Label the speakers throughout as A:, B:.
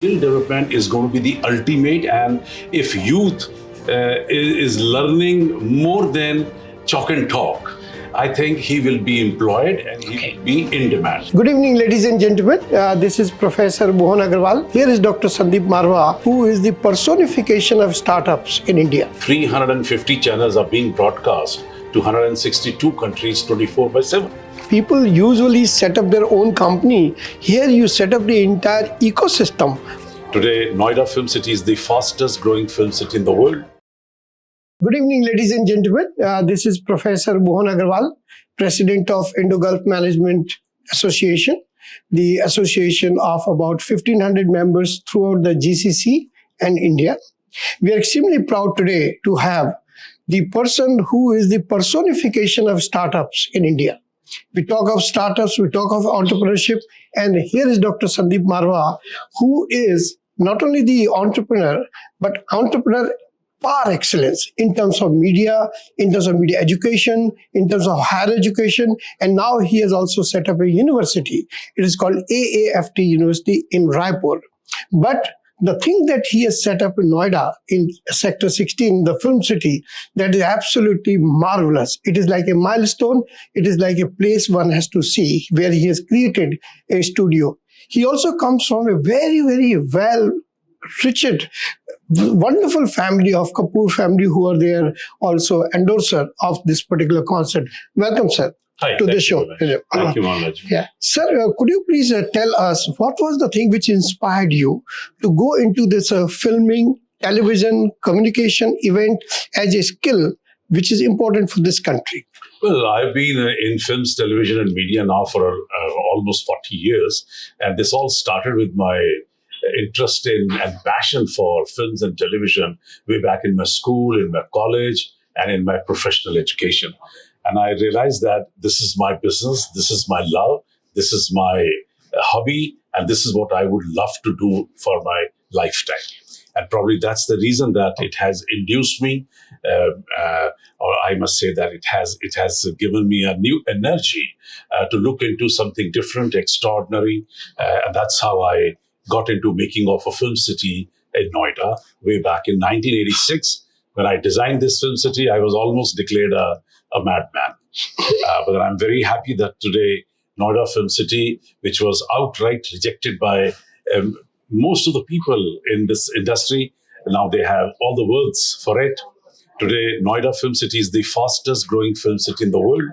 A: Skill development is going to be the ultimate, and if youth is learning more than chalk and talk, I think he will be employed and he will be in demand.
B: Good evening, ladies and gentlemen. This is Professor Mohan Agarwal. Here is Dr. Sandeep Marwah, who is the personification of startups in India.
A: 350 channels are being broadcast to 162 countries 24/7.
B: People usually set up their own company. Here you set up the entire ecosystem.
A: Today, Noida Film City is the fastest growing film city in the world.
B: Good evening, ladies and gentlemen. This is Professor Mohan Agarwal, President of Indo-Gulf Management Association, the association of about 1,500 members throughout the GCC and India. We are extremely proud today to have the person who is the personification of startups in India. We talk of startups, we talk of entrepreneurship, and here is Dr. Sandeep Marwah, who is not only the entrepreneur, but entrepreneur par excellence in terms of media education, in terms of higher education, and now he has also set up a university. It is called AAFT University in Raipur. But the thing that he has set up in Noida, in Sector 16, the film city, that is absolutely marvelous. It is like a milestone. It is like a place one has to see, where he has created a studio. He also comes from a very, very well-rich, wonderful family of Kapoor family, who are there also endorser of this particular concept. Welcome, sir.
A: Hi,
B: to the show.
A: Thank you, Mohan Lal.
B: Yeah. Sir, could you please tell us what was the thing which inspired you to go into this filming, television, communication event as a skill which is important for this country?
A: Well, I've been in films, television, and media now for almost 40 years. And this all started with my interest in and passion for films and television way back in my school, in my college, and in my professional education. And I realized that this is my business, this is my love, this is my hobby, and this is what I would love to do for my lifetime. And probably that's the reason that it has induced me, or I must say that it has given me a new energy to look into something different, extraordinary. And that's how I got into making of a film city in Noida way back in 1986. When I designed this film city, I was almost declared a madman. But I'm very happy that today, Noida Film City, which was outright rejected by most of the people in this industry, now they have all the words for it. Today, Noida Film City is the fastest growing film city in the world.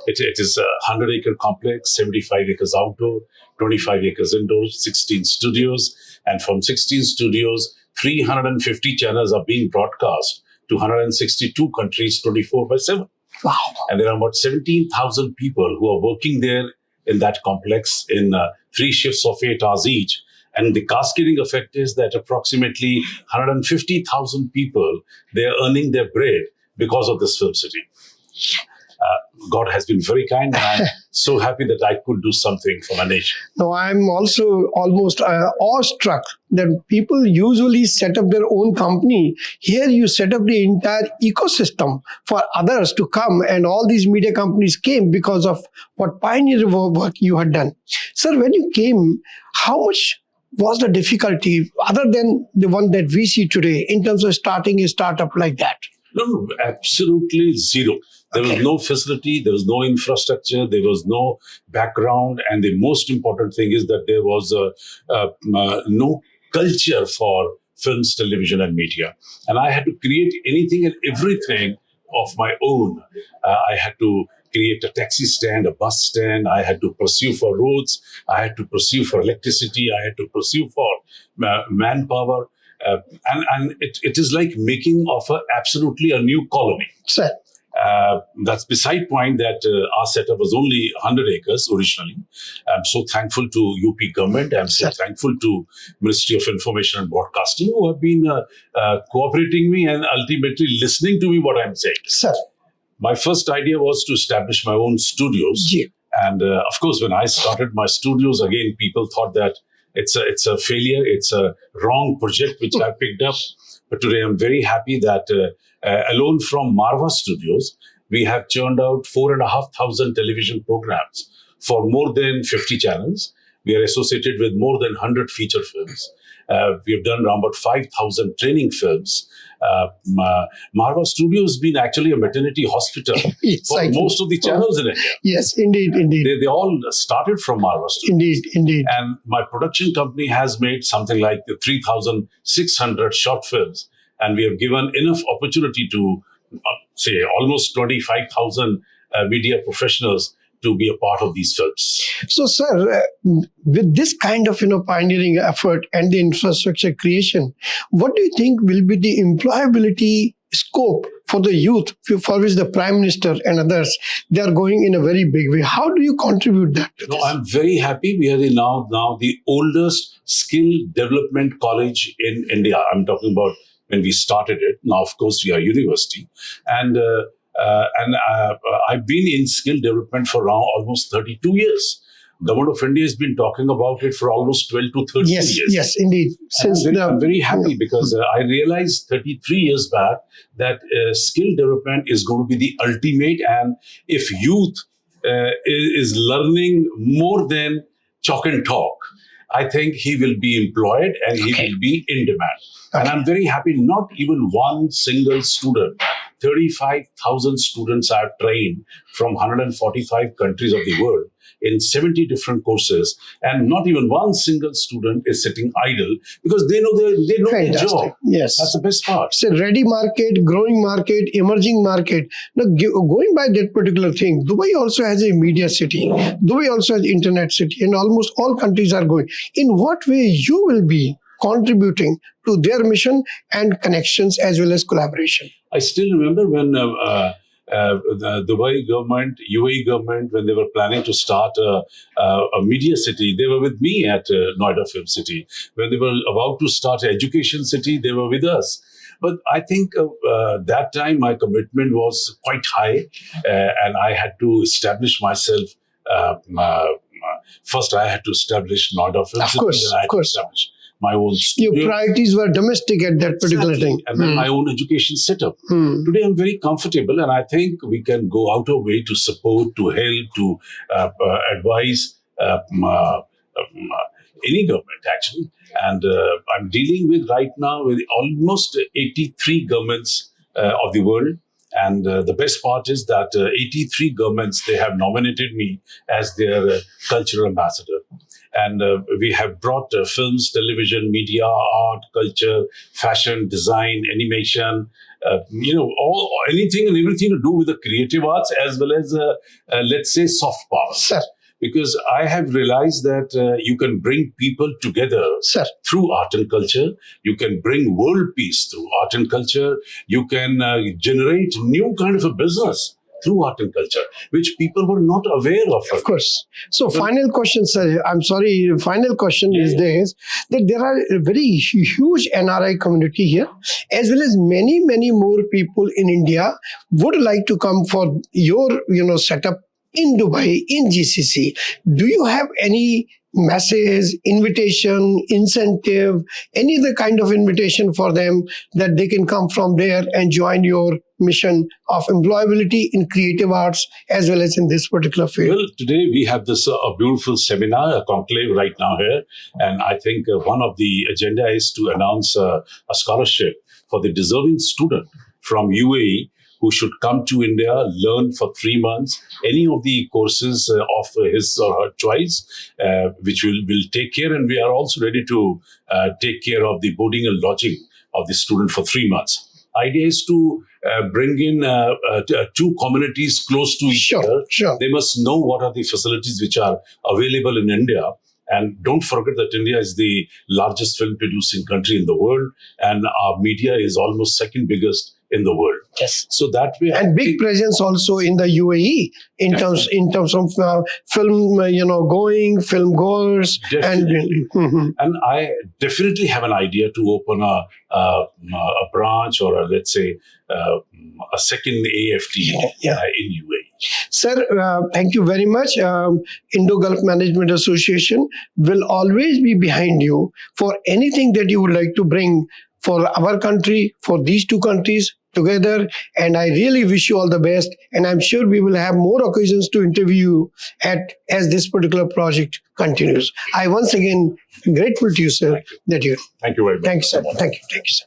A: It is a 100-acre complex, 75 acres outdoor, 25 acres indoor, 16 studios. And from 16 studios, 350 channels are being broadcast to 162 countries 24/7.
B: Wow.
A: And there are about 17,000 people who are working there in that complex in 3 shifts of 8 hours each. And the cascading effect is that approximately 150,000 people, they are earning their bread because of this film city. God has been very kind, and I'm so happy that I could do something for my nation.
B: Now, I'm also almost awestruck that people usually set up their own company. Here you set up the entire ecosystem for others to come, and all these media companies came because of what pioneer work you had done. Sir, when you came, how much was the difficulty other than the one that we see today in terms of starting a startup like that?
A: No, absolutely zero. There was no facility, there was no infrastructure, there was no background, and the most important thing is that there was no culture for films, television, and media. And I had to create anything and everything of my own. I had to create a taxi stand, a bus stand. I had to pursue for roads. I had to pursue for electricity. I had to pursue for manpower. And it is like making of absolutely a new colony.
B: Sir.
A: That's beside point that our setup was only 100 acres originally. I'm so thankful to UP government. I'm so thankful to Ministry of Information and Broadcasting, who have been cooperating me and ultimately listening to me what I'm saying.
B: Sir.
A: My first idea was to establish my own studios.
B: Yeah.
A: And of course, when I started my studios, again, people thought that it's a failure. It's a wrong project which I picked up. But today I'm very happy that alone from Marwah Studios, we have churned out 4,500 television programs for more than 50 channels. We are associated with more than 100 feature films. We have done around about 5,000 training films. Marwah Studio has been actually a maternity hospital
B: Yes,
A: for
B: I think.
A: most of the channels in India.
B: Yes, indeed.
A: They all started from Marwah Studio.
B: Indeed.
A: And my production company has made something like 3,600 short films. And we have given enough opportunity to, say, almost 25,000 media professionals to be a part of these films.
B: So, sir, with this kind of pioneering effort and the infrastructure creation, what do you think will be the employability scope for the youth, for which the Prime Minister and others, they are going in a very big way? How do you contribute that to this?
A: I'm very happy. We are now the oldest skill development college in India. I'm talking about when we started it. Now, of course, we are a university, and I've been in skill development for now almost 32 years. Government of India has been talking about it for almost 12 to 13 years.
B: Yes, indeed.
A: I'm very happy because I realized 33 years back that skill development is going to be the ultimate. And if youth is learning more than chalk and talk, I think he will be employed and he will be in demand. And I'm very happy, not even one single student, 35,000 students I've trained from 145 countries of the world in 70 different courses, and not even one single student is sitting idle because they know their job.
B: Yes,
A: that's the best part.
B: It's a ready market, growing market, emerging market. Now, going by that particular thing, Dubai also has a media city. Dubai also has internet city, and almost all countries are going. In what way you will be contributing to their mission and connections as well as collaboration?
A: I still remember when the Dubai government, UAE government, when they were planning to start a media city, they were with me at Noida Film City. When they were about to start an education city, they were with us. But I think that time my commitment was quite high, and I had to establish myself. First, I had to establish Noida Film City, and I had to establish my own studio.
B: Your priorities were domestic at that particular thing.
A: And then my own education setup. Today I'm very comfortable, and I think we can go out of way to support, to help, to advise any government actually. And I'm dealing with right now with almost 83 governments of the world. And the best part is that 83 governments, they have nominated me as their cultural ambassador. And we have brought films, television, media, art, culture, fashion, design, animation, anything and everything to do with the creative arts as well as, let's say, soft power.
B: Sir.
A: Because I have realized that you can bring people together through art and culture. You can bring world peace through art and culture. You can generate new kind of a business through art and culture, which people were not aware of.
B: Of course. So final question, sir. I'm sorry. Final question is this, that there are a very huge NRI community here, as well as many, many more people in India would like to come for your, setup in Dubai, in GCC. Do you have any message, invitation, incentive, any other kind of invitation for them that they can come from there and join your mission of employability in creative arts as well as in this particular field?
A: Well, today we have this a beautiful seminar, a conclave right now here. And I think one of the agenda is to announce a scholarship for the deserving student from UAE who should come to India, learn for 3 months, any of the courses of his or her choice, which will take care. And we are also ready to take care of the boarding and lodging of the student for 3 months. Idea is to bring in two communities close to each other. They must know what are the facilities which are available in India. And don't forget that India is the largest film producing country in the world, and our media is almost second biggest in the world.
B: Yes.
A: So that way,
B: and big presence also in the UAE in terms of film, going film goers, and
A: I definitely have an idea to open a branch or let's say a second AFT in UAE.
B: Sir, thank you very much. Indo-Gulf Management Association will always be behind you for anything that you would like to bring for our country, for these two countries, together. And I really wish you all the best. And I'm sure we will have more occasions to interview you as this particular project continues. I once again grateful to you, sir, that you.
A: Thank you very much.
B: Thank you, sir. Thank you. Thank you, sir.